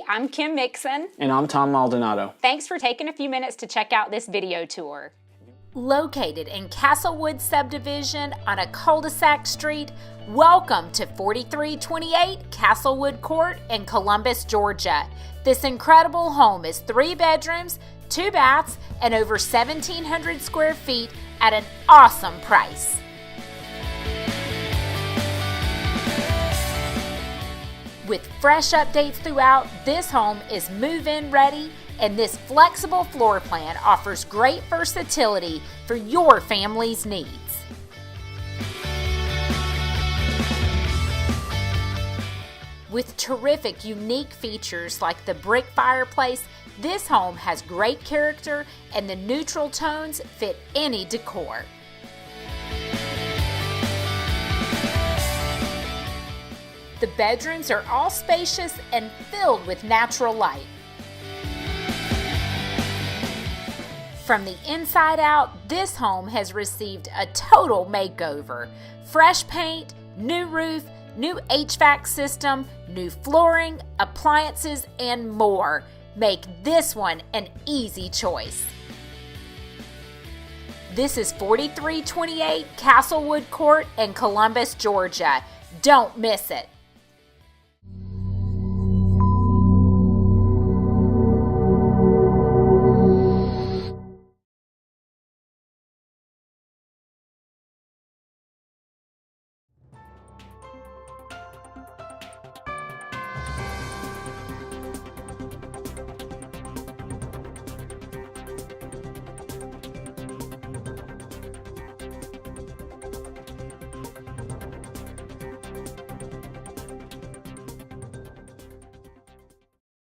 I'm Kim Mixon. And I'm Tom Maldonado. Thanks for taking a few minutes to check out this video tour. Located in Castlewood subdivision on a cul-de-sac street, welcome to 4328 Castlewood Court in Columbus, Georgia. This incredible home is 3 bedrooms, 2 baths, and over 1,700 square feet at an awesome price. With fresh updates throughout, this home is move-in ready, and this flexible floor plan offers great versatility for your family's needs. With terrific, unique features like the brick fireplace, this home has great character and the neutral tones fit any decor. The bedrooms are all spacious and filled with natural light. From the inside out, this home has received a total makeover. Fresh paint, new roof, new HVAC system, new flooring, appliances, and more make this one an easy choice. This is 4328 Castlewood Court in Columbus, Georgia. Don't miss it.